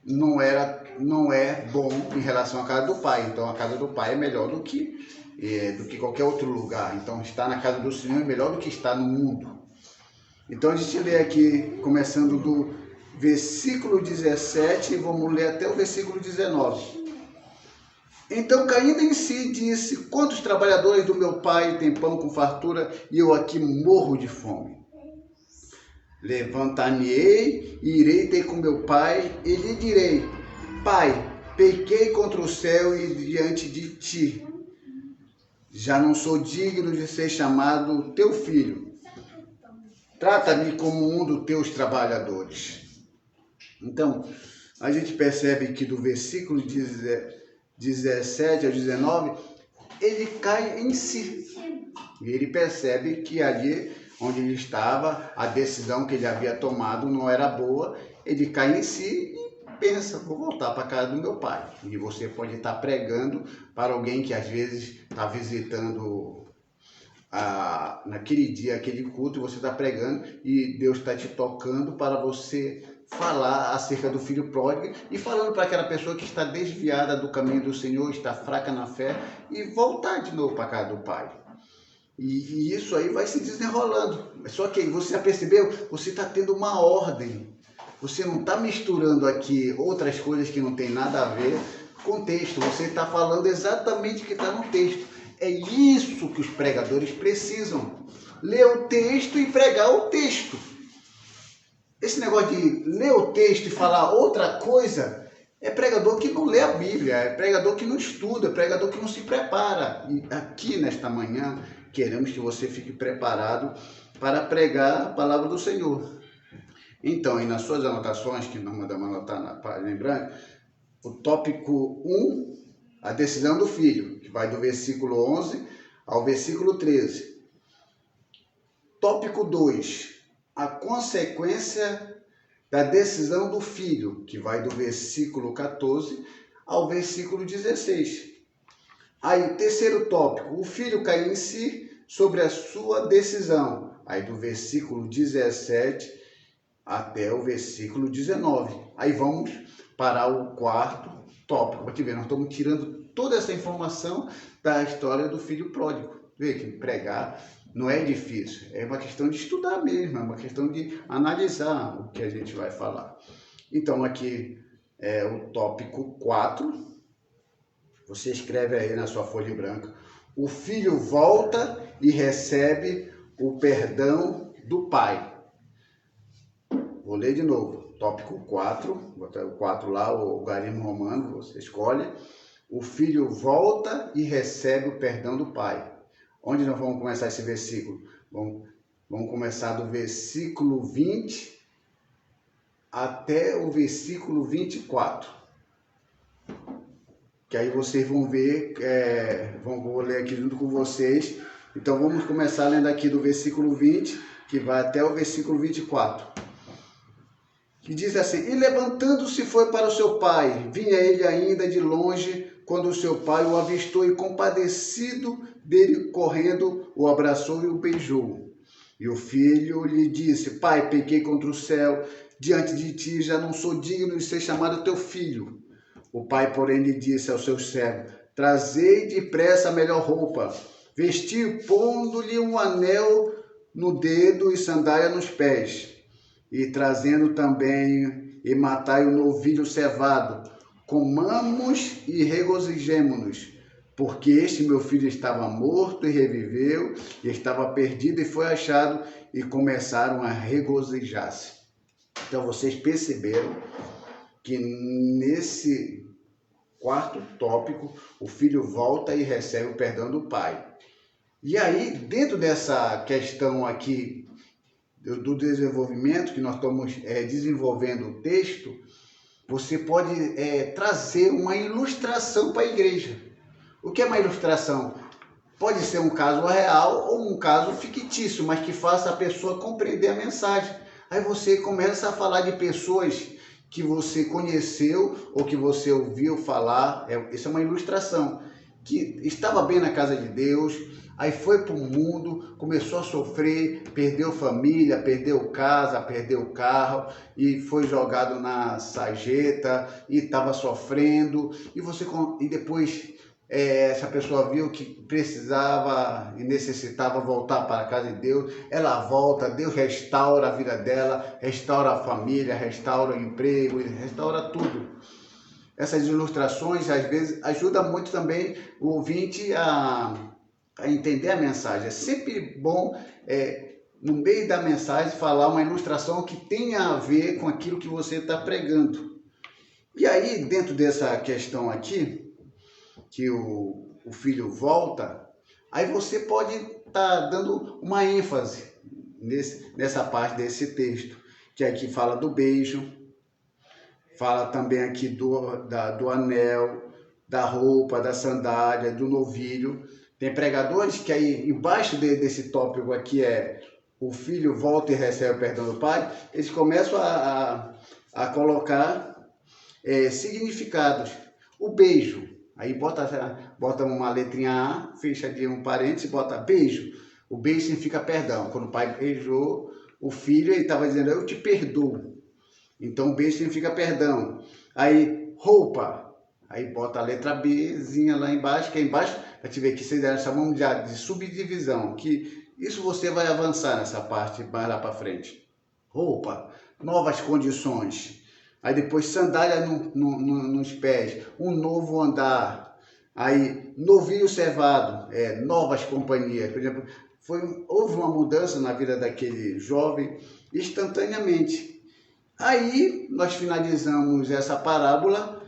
não é bom em relação à casa do Pai. Então a casa do Pai é melhor do que qualquer outro lugar. Então estar na casa do Senhor é melhor do que estar no mundo. Então a gente lê aqui, começando do versículo 17 e vamos ler até o versículo 19. Então, caindo em si, disse: quantos trabalhadores do meu pai têm pão com fartura e eu aqui morro de fome? Levantar-me-ei e irei ter com meu pai e lhe direi: Pai, pequei contra o céu e diante de ti. Já não sou digno de ser chamado teu filho. Trata-me como um dos teus trabalhadores. Então, a gente percebe que do versículo 17 ao 19, ele cai em si. E ele percebe que ali onde ele estava, a decisão que ele havia tomado não era boa. Ele cai em si e pensa: vou voltar para a casa do meu pai. E você pode estar pregando para alguém que às vezes está visitando naquele dia, aquele culto, e você está pregando e Deus está te tocando para você falar acerca do filho pródigo e falando para aquela pessoa que está desviada do caminho do Senhor, está fraca na fé, e voltar de novo para a casa do Pai. E isso aí vai se desenrolando. Só que você já percebeu? Você está tendo uma ordem. Você não está misturando aqui outras coisas que não tem nada a ver com o texto. Você está falando exatamente o que está no texto. É isso que os pregadores precisam. Ler o texto e pregar o texto. Esse negócio de ler o texto e falar outra coisa é pregador que não lê a Bíblia, é pregador que não estuda, é pregador que não se prepara. E aqui nesta manhã queremos que você fique preparado para pregar a palavra do Senhor. Então, e nas suas anotações, que nós mandamos anotar na página em branco, o tópico 1, a decisão do filho, que vai do versículo 11 ao versículo 13. Tópico 2, a consequência da decisão do filho, que vai do versículo 14 ao versículo 16. Aí, terceiro tópico, o filho cai em si sobre a sua decisão. Aí, do versículo 17 até o versículo 19. Aí vamos para o quarto tópico. Pode ver, nós estamos tirando toda essa informação da história do filho pródigo. Vê que pregar não é difícil, é uma questão de estudar mesmo, é uma questão de analisar o que a gente vai falar. Então aqui é o tópico 4, você escreve aí na sua folha em branco: o filho volta e recebe o perdão do pai. vou ler de novo. Tópico 4, botar o 4 lá, o algarismo romano, você escolhe. O filho volta e recebe o perdão do pai. Onde nós vamos começar esse versículo? Vamos começar do versículo 20 até o versículo 24. Que aí vocês vão ver, vou ler aqui junto com vocês. Então vamos começar lendo aqui do versículo 20, que vai até o versículo 24. Que diz assim: E levantando-se foi para o seu pai, vinha ele ainda de longe, quando o seu pai o avistou e compadecido dele correndo, o abraçou e o beijou. E o filho lhe disse: Pai, pequei contra o céu, diante de ti já não sou digno de ser chamado teu filho. O pai, porém, lhe disse aos seus servos: Trazei depressa a melhor roupa, vestiu, pondo-lhe um anel no dedo e sandália nos pés. E trazendo também, e matai o novilho cevado, comamos e regozijemo-nos, porque este meu filho estava morto e reviveu, e estava perdido e foi achado, e começaram a regozijar-se. Então vocês perceberam que nesse quarto tópico, o filho volta e recebe o perdão do pai. E aí, dentro dessa questão aqui do desenvolvimento, que nós estamos desenvolvendo o texto, você pode trazer uma ilustração para a igreja. O que é uma ilustração? Pode ser um caso real ou um caso fictício, mas que faça a pessoa compreender a mensagem. Aí você começa a falar de pessoas que você conheceu ou que você ouviu falar. Isso é uma ilustração. Que estava bem na casa de Deus, aí foi para o mundo, começou a sofrer, perdeu família, perdeu casa, perdeu carro, e foi jogado na sarjeta, e estava sofrendo, e depois essa pessoa viu que precisava e necessitava voltar para a casa de Deus, ela volta, Deus restaura a vida dela, restaura a família, restaura o emprego, restaura tudo. Essas ilustrações, às vezes, ajudam muito também o ouvinte a entender a mensagem. É sempre bom, no meio da mensagem, falar uma ilustração que tenha a ver com aquilo que você está pregando. E aí, dentro dessa questão aqui, que o filho volta, aí você pode estar dando uma ênfase nessa parte desse texto, que aqui fala do beijo, fala também aqui do anel, da roupa, da sandália, do novilho. Tem pregadores que aí, embaixo desse tópico aqui o filho volta e recebe o perdão do pai, eles começam a colocar significados. O beijo, aí bota uma letrinha A, fecha de um parênteses, bota beijo. O beijo significa perdão. Quando o pai beijou o filho, ele estava dizendo: eu te perdoo. Então, beijo significa perdão. Aí, roupa. Aí, bota a letra Bzinha lá embaixo, que é embaixo, para te ver que vocês chamam de subdivisão, que isso você vai avançar nessa parte mais lá para frente. Roupa, novas condições. Aí, depois, sandália nos pés, um novo andar. Aí, novilho cevado, novas companhias. Por exemplo, houve uma mudança na vida daquele jovem instantaneamente. Aí nós finalizamos essa parábola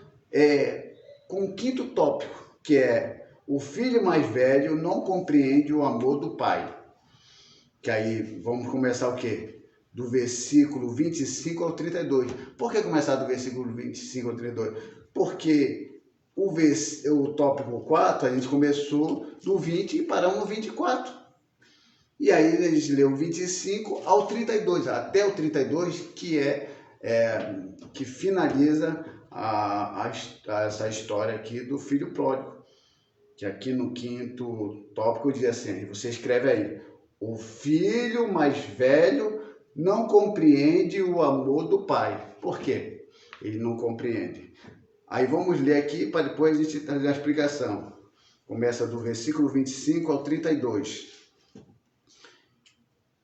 com o quinto tópico, que é: o filho mais velho não compreende o amor do pai. Que aí vamos começar o quê? Do versículo 25 ao 32. Por que começar do versículo 25 ao 32? Porque o tópico 4, a gente começou do 20 e paramos no 24. E aí a gente leu 25 ao 32, até o 32, que finaliza essa história aqui do filho pródigo. Que aqui no quinto tópico diz assim, você escreve aí: o filho mais velho não compreende o amor do pai. Por quê? Ele não compreende. Aí vamos ler aqui para depois a gente trazer a explicação. Começa do versículo 25 ao 32.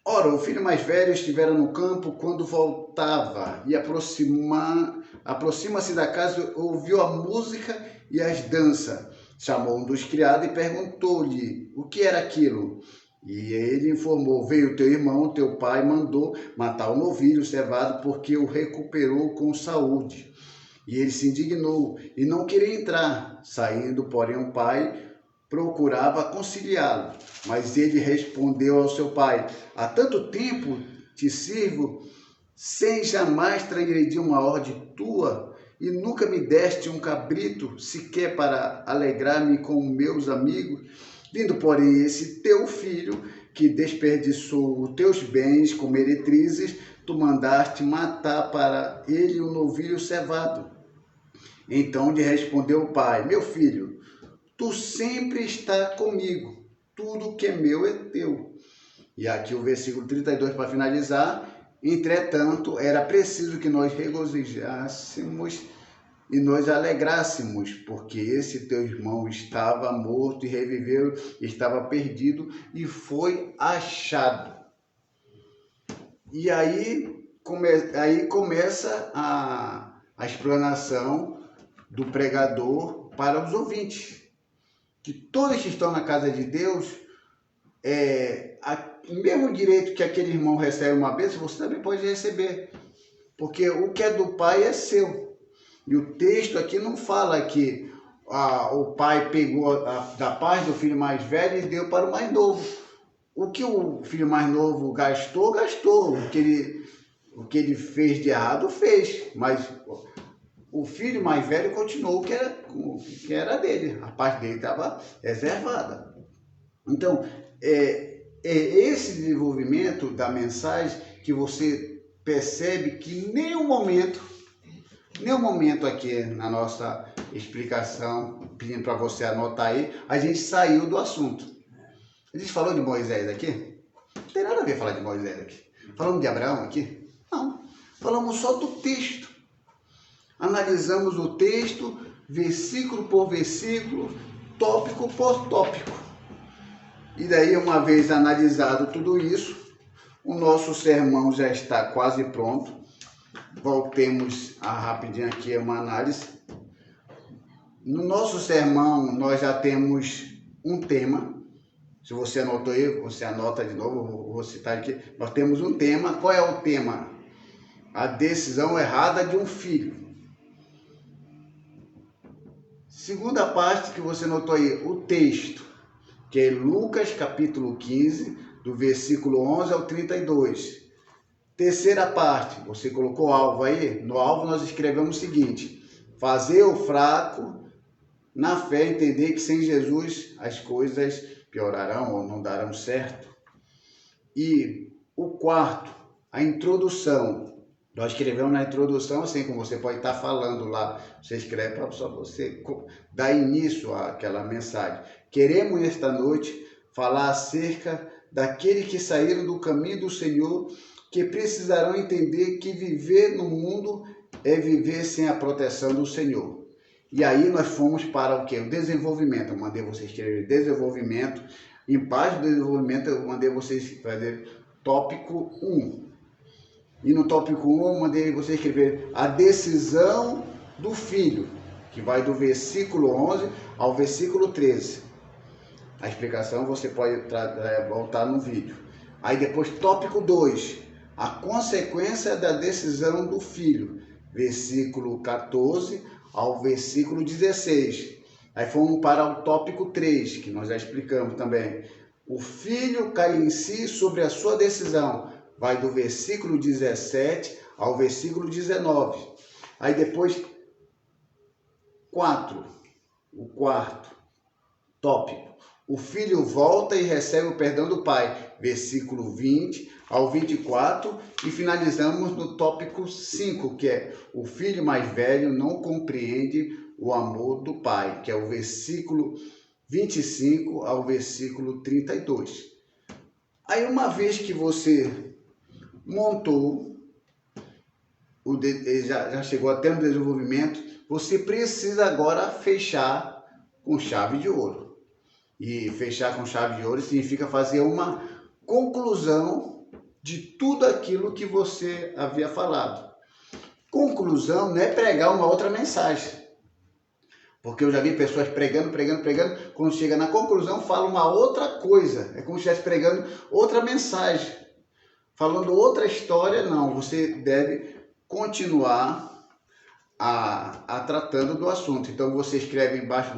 Ora, o filho mais velho estivera no campo quando voltava, e aproxima-se da casa, ouviu a música e as danças. Chamou um dos criados e perguntou-lhe o que era aquilo. E ele informou: veio teu irmão, teu pai mandou matar o novilho cevado porque o recuperou com saúde. E ele se indignou e não queria entrar. Saindo, porém, o pai procurava conciliá-lo. Mas ele respondeu ao seu pai: há tanto tempo te sirvo, sem jamais transgredir uma ordem tua, e nunca me deste um cabrito, sequer para alegrar-me com meus amigos. Vindo, porém, esse teu filho, que desperdiçou os teus bens com meretrizes, tu mandaste matar para ele um novilho cevado. Então lhe respondeu o pai: meu filho, tu sempre estás comigo, tudo que é meu é teu. E aqui o versículo 32 para finalizar. Entretanto, era preciso que nós regozijássemos e nos alegrássemos, porque esse teu irmão estava morto e reviveu, estava perdido e foi achado. E aí começa a explanação do pregador para os ouvintes, que todos que estão na casa de Deus, o mesmo direito que aquele irmão recebe uma bênção, você também pode receber, porque o que é do pai é seu. E o texto aqui não fala que o pai pegou da parte do filho mais velho e deu para o mais novo. O que o filho mais novo gastou, gastou. O que ele fez de errado, fez. Mas o filho mais velho continuou o que era dele. A parte dele estava reservada. Então, esse desenvolvimento da mensagem que você percebe que em nenhum momento aqui na nossa explicação, pedindo para você anotar aí, a gente saiu do assunto. A gente falou de Moisés aqui? Não tem nada a ver falar de Moisés aqui. Falamos de Abraão aqui? Não. Falamos só do texto. Analisamos o texto, versículo por versículo, tópico por tópico. E daí, uma vez analisado tudo isso, o nosso sermão já está quase pronto. Voltemos rapidinho aqui a uma análise. No nosso sermão, nós já temos um tema. Se você anotou aí, você anota de novo, vou citar aqui. Nós temos um tema. Qual é o tema? A decisão errada de um filho. Segunda parte que você notou aí, o texto, que é Lucas capítulo 15, do versículo 11 ao 32. Terceira parte, você colocou alvo aí? No alvo nós escrevemos o seguinte: fazer o fraco na fé entender que sem Jesus as coisas piorarão ou não darão certo. E o quarto, a introdução. Nós escrevemos na introdução, assim como você pode estar falando lá, você escreve para só você dar início àquela mensagem. Queremos esta noite falar acerca daqueles que saíram do caminho do Senhor, que precisarão entender que viver no mundo é viver sem a proteção do Senhor. E aí nós fomos para o quê? O desenvolvimento. Eu mandei vocês escrever desenvolvimento. Em parte do desenvolvimento eu mandei vocês fazer tópico 1. E no tópico 1 eu mandei vocês escrever a decisão do filho, que vai do versículo 11 ao versículo 13. A explicação você pode voltar no vídeo. Aí depois tópico 2, a consequência da decisão do filho, versículo 14 ao versículo 16. Aí fomos para o tópico 3, que nós já explicamos também. O filho cai em si sobre a sua decisão. Vai do versículo 17 ao versículo 19. Aí depois, o quarto tópico. O filho volta e recebe o perdão do pai. Versículo 20 ao 24. E finalizamos no tópico 5, que é o filho mais velho não compreende o amor do pai, que é o versículo 25 ao versículo 32. Aí, uma vez que você montou, já chegou até no desenvolvimento, você precisa agora fechar com chave de ouro. E fechar com chave de ouro significa fazer uma conclusão de tudo aquilo que você havia falado. Conclusão não é pregar uma outra mensagem. Porque eu já vi pessoas pregando, quando chega na conclusão fala uma outra coisa. É como se estivesse pregando outra mensagem, falando outra história. Não, você deve continuar a tratando do assunto. Então você escreve embaixo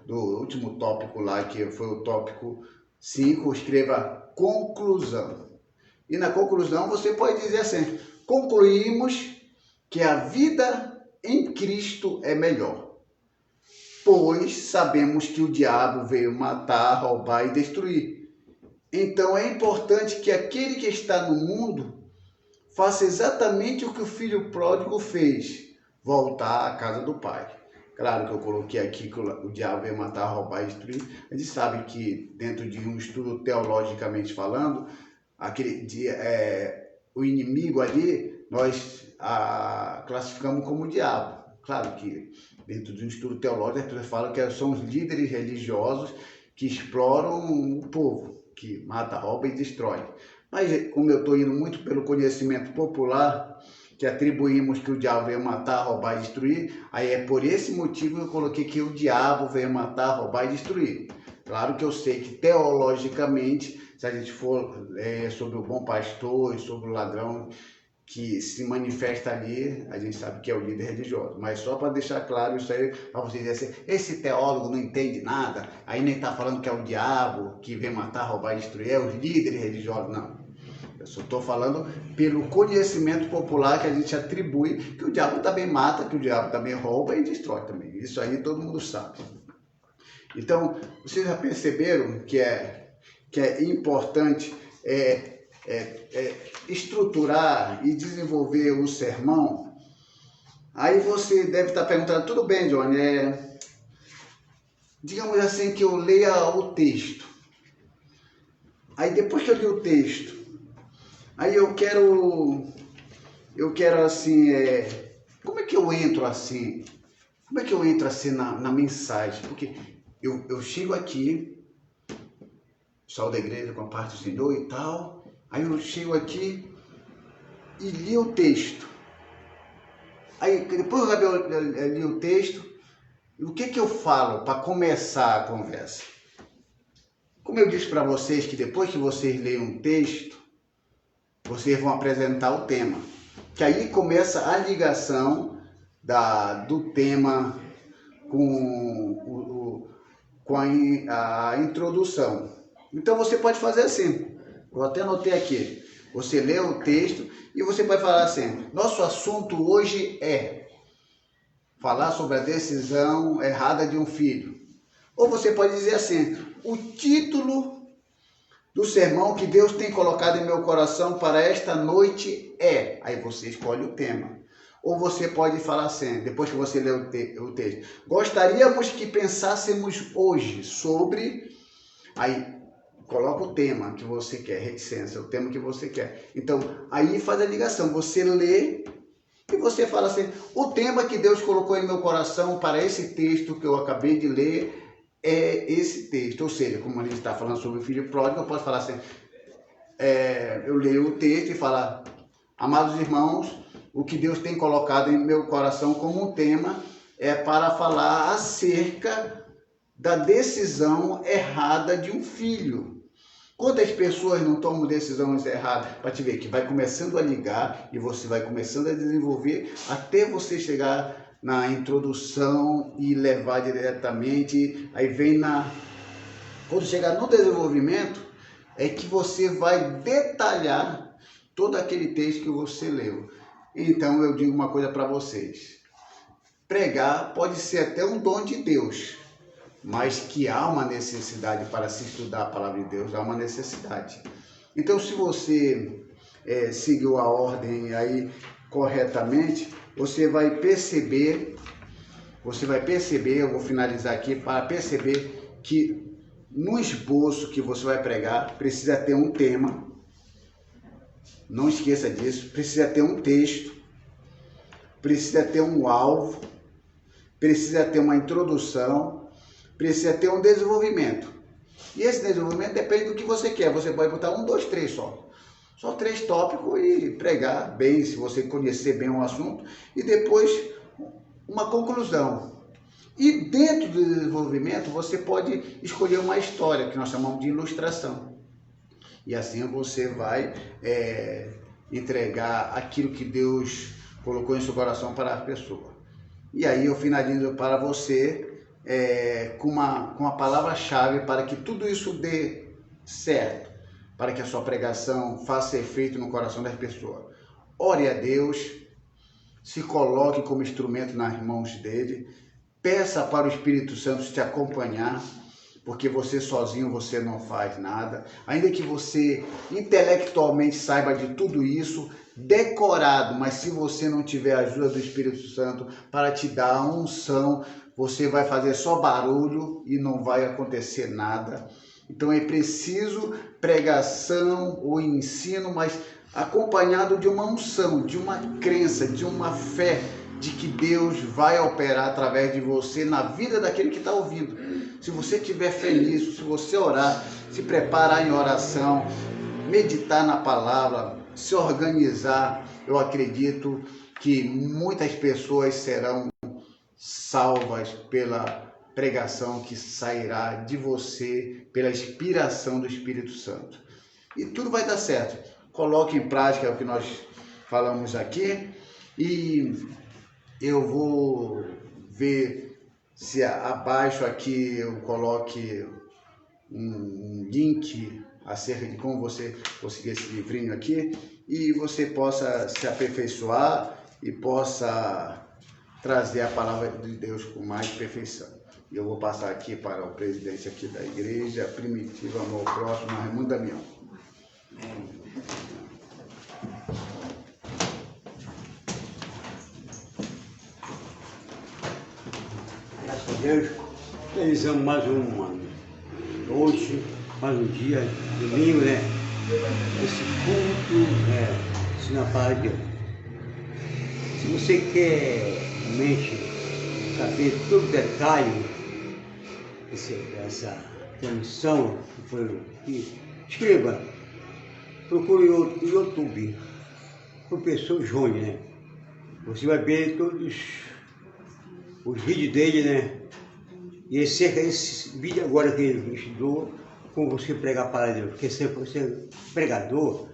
do último tópico lá, que foi o tópico 5, escreva conclusão. E na conclusão você pode dizer assim: concluímos que a vida em Cristo é melhor, pois sabemos que o diabo veio matar, roubar e destruir. Então é importante que aquele que está no mundo faça exatamente o que o filho pródigo fez: voltar à casa do pai. Claro que eu coloquei aqui que o diabo veio matar, roubar e destruir. A gente sabe que dentro de um estudo teologicamente falando, aquele dia, o inimigo ali, nós classificamos como o diabo. Claro que dentro de um estudo teológico, as pessoas falam que são os líderes religiosos que exploram o povo, que mata, rouba e destrói. Mas como eu estou indo muito pelo conhecimento popular, que atribuímos que o diabo veio matar, roubar e destruir, aí é por esse motivo que eu coloquei que o diabo veio matar, roubar e destruir. Claro que eu sei que teologicamente, se a gente for sobre o bom pastor e sobre o ladrão que se manifesta ali, a gente sabe que é o líder religioso. Mas só para deixar claro isso aí, para vocês dizerem assim: esse teólogo não entende nada, aí nem está falando que é o diabo que vem matar, roubar e destruir, é os líderes religiosos. Não. Eu só estou falando pelo conhecimento popular que a gente atribui que o diabo também mata, que o diabo também rouba e destrói também. Isso aí todo mundo sabe. Então, vocês já perceberam que é importante estruturar e desenvolver o sermão? Aí você deve estar perguntando: tudo bem, Johnny, digamos assim que eu leia o texto. Aí depois que eu li o texto, aí eu quero assim, como é que eu entro assim? Como é que eu entro assim na mensagem? Porque eu chego aqui, sou da igreja com a parte do Senhor e tal, aí eu chego aqui e li o texto. Aí depois eu li o texto, o que eu falo para começar a conversa? Como eu disse para vocês que depois que vocês leem um texto, vocês vão apresentar o tema, que aí começa a ligação do tema com a introdução. Então você pode fazer assim, eu até anotei aqui, você lê o texto e você pode falar assim: nosso assunto hoje é falar sobre a decisão errada de um filho. Ou você pode dizer assim: o título do sermão que Deus tem colocado em meu coração para esta noite é... Aí você escolhe o tema. Ou você pode falar assim, depois que você lê o texto: gostaríamos que pensássemos hoje sobre... Aí coloca o tema que você quer, reticência, o tema que você quer. Então, aí faz a ligação, você lê e você fala assim: o tema que Deus colocou em meu coração para esse texto que eu acabei de ler é esse texto. Ou seja, como a gente está falando sobre o filho pródigo, eu posso falar assim, eu leio o texto e falar: amados irmãos, o que Deus tem colocado em meu coração como um tema é para falar acerca da decisão errada de um filho. Quantas pessoas não tomam decisões erradas? Para te ver que vai começando a ligar e você vai começando a desenvolver até você chegar na introdução e levar diretamente. Aí vem quando chegar no desenvolvimento, é que você vai detalhar todo aquele texto que você leu. Então eu digo uma coisa para vocês: pregar pode ser até um dom de Deus, mas que há uma necessidade para se estudar a palavra de Deus, há uma necessidade. Então, se você seguiu a ordem aí corretamente, você vai perceber, eu vou finalizar aqui, para perceber que no esboço que você vai pregar, precisa ter um tema, não esqueça disso, precisa ter um texto, precisa ter um alvo, precisa ter uma introdução, precisa ter um desenvolvimento. E esse desenvolvimento depende do que você quer. Você pode botar 1, 2, 3 só. Só 3 tópicos e pregar bem, se você conhecer bem o assunto. E depois uma conclusão. E dentro do desenvolvimento, você pode escolher uma história, que nós chamamos de ilustração. E assim você vai entregar aquilo que Deus colocou em seu coração para a pessoa. E aí eu finalizo para você com uma palavra-chave para que tudo isso dê certo, para que a sua pregação faça efeito no coração das pessoas. Ore a Deus, se coloque como instrumento nas mãos dele, peça para o Espírito Santo te acompanhar, porque você sozinho você não faz nada. Ainda que você intelectualmente saiba de tudo isso, decorado, mas se você não tiver a ajuda do Espírito Santo para te dar a unção, você vai fazer só barulho e não vai acontecer nada. Então é preciso pregação ou ensino, mas acompanhado de uma unção, de uma crença, de uma fé de que Deus vai operar através de você na vida daquele que está ouvindo. Se você estiver feliz, se você orar, se preparar em oração, meditar na palavra, se organizar, eu acredito que muitas pessoas serão salvas pela pregação que sairá de você, pela inspiração do Espírito Santo. E tudo vai dar certo. Coloque em prática o que nós falamos aqui e eu vou ver se abaixo aqui eu coloque um link acerca de como você conseguir esse livrinho aqui e você possa se aperfeiçoar e possa trazer a palavra de Deus com mais perfeição. Eu vou passar aqui para o presidente aqui da igreja, Primitiva Amor Próximo, Raimundo Damião. Graças a Deus, realizamos mais uma noite, mais um dia, domingo, né? Esse culto, ensinar a palavra de Deus. Se você quer realmente saber todo o detalhe dessa transmissão que foi aqui, escreva, procure no YouTube, professor Jônio, né? Você vai ver todos os vídeos dele, né? E cerca desse vídeo agora que ele estudou, como você pregar a palavra de Deus. Porque se você é pregador,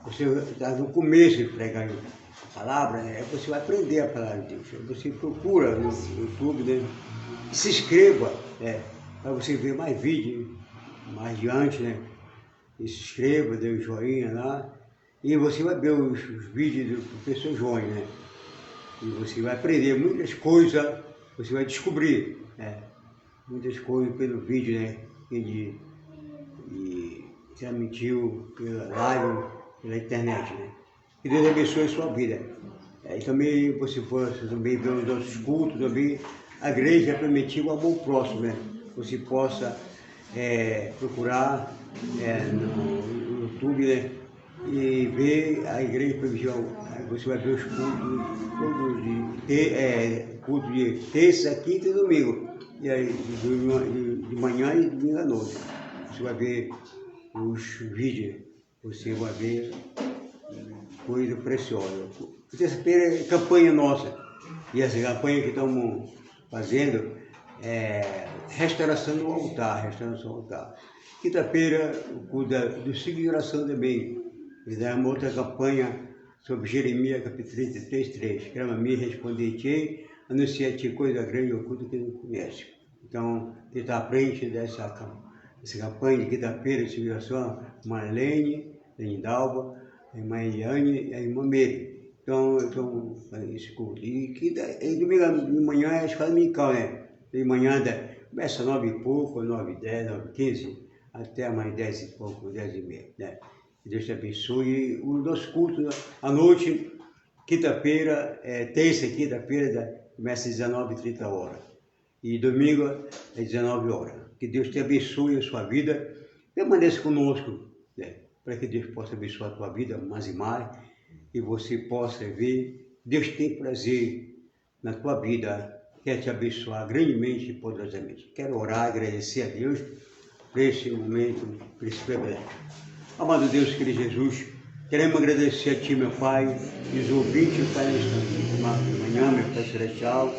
você está no começo de pregar a palavra, né? Você vai aprender a palavra de Deus. Você procura no YouTube, né? Se inscreva, né? Para você ver mais vídeos mais adiante, né? E se inscreva, dê um joinha lá. E você vai ver os vídeos do professor Jônio, né? E você vai aprender muitas coisas, você vai descobrir, né? Muitas coisas pelo vídeo, né? Que ele transmitiu pela live, pela internet, né? Que Deus abençoe a sua vida. E também você possa também ver os nossos cultos, também a igreja Primitiva Amor Próximo, né? Você possa procurar no YouTube, né? E ver a igreja Primitiva. Você vai ver os cultos todos culto de terça, quinta e domingo. E aí de manhã e domingo à noite. Você vai ver os vídeos, você vai ver coisa preciosa. Terça-feira é campanha nossa. E essa campanha que estamos fazendo é restauração do altar, Quinta-feira, cuida do ciclo de oração também. E dá uma outra campanha sobre Jeremias, capítulo 33, 3. Clama-me, responder-te, anuncia-te coisa grande e oculta que não conhece. Então, ele está à frente dessa campanha de quinta-feira de civilização, Marlene, a Lindalva, a irmã Eliane e a irmã Meire. Então, eu estou fazendo esse culto. E domingo de manhã é a escola dominical, né? De manhã começa 9 e pouco, 9h10, 9h15, até mais 10 e pouco, 10h30, né? Deus te abençoe. O nosso culto à noite, quinta-feira, terça e quinta-feira, começa às 19h30. E domingo, às 19h. Que Deus te abençoe a sua vida. Permaneça conosco, né? Para que Deus possa abençoar a tua vida mais e mais. E você possa ver, Deus tem prazer na tua vida. Quer te abençoar grandemente e poderosamente. Quero orar, agradecer a Deus por esse momento, por esse privilégio. Amado Deus, querido Jesus, queremos agradecer a Ti, meu Pai, e os ouvintes, Pai, nesta manhã, meu Pai Celestial,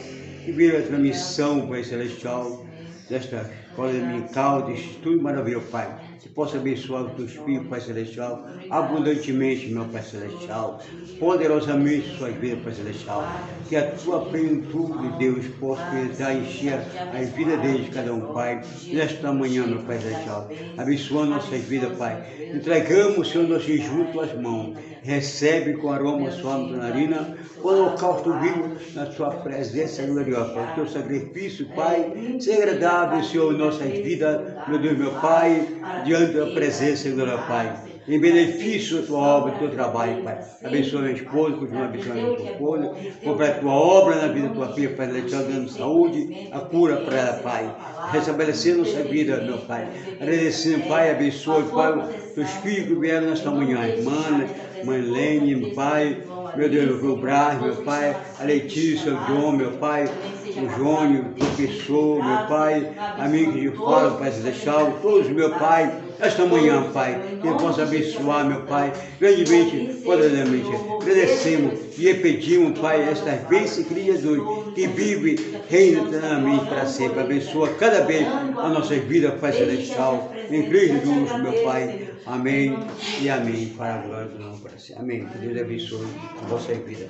que veio a transmissão, Pai Celestial, desta escola dominical, deste estudo maravilhoso, Pai. Que possa abençoar o teu Espírito, Pai Celestial, abundantemente, meu Pai Celestial, poderosamente sua vida, Pai Celestial. Que a tua plenitude de Deus possa penetrar e encher a vida deles, cada um, Pai, nesta manhã, meu Pai Celestial. Abençoa nossas vidas, Pai. Entregamos, Senhor, nosso jejum em tuas mãos. Recebe com aroma suave da narina, o holocausto vivo na sua presença gloriosa. O teu sacrifício, Pai, seja agradável, Senhor, em nossas vidas, meu Deus, meu Pai, diante da presença gloriosa, Pai. Em benefício da tua obra, do teu trabalho, Pai. Abençoa minha esposa, continua abençoando a tua esposa. Compra a tua obra na vida da tua filha, Pai, dando saúde, a cura para ela, Pai. Restabelecendo nossa vida, meu Pai. Agradecendo, Pai, abençoa, Pai, teus filhos que vieram nesta manhã, irmã, mãe Lene, Pai, meu Deus, o Brás, meu Pai, a Letícia, o João, meu Pai, o Jônio, o professor, meu Pai, amigos de fora, Pai Celestial, todos, meu Pai, esta manhã, Pai, que eu possa abençoar, meu Pai, grandemente, poderosamente. Agradecemos e pedimos, Pai, estas bênçãos que Jesus, que vive, reina eternamente para sempre. Abençoa cada vez a nossa vida, Pai Celestial, em Cristo Jesus, meu Pai. Amém e amém, para a glória do nome para si. Amém. Que Deus abençoe a vossa vida.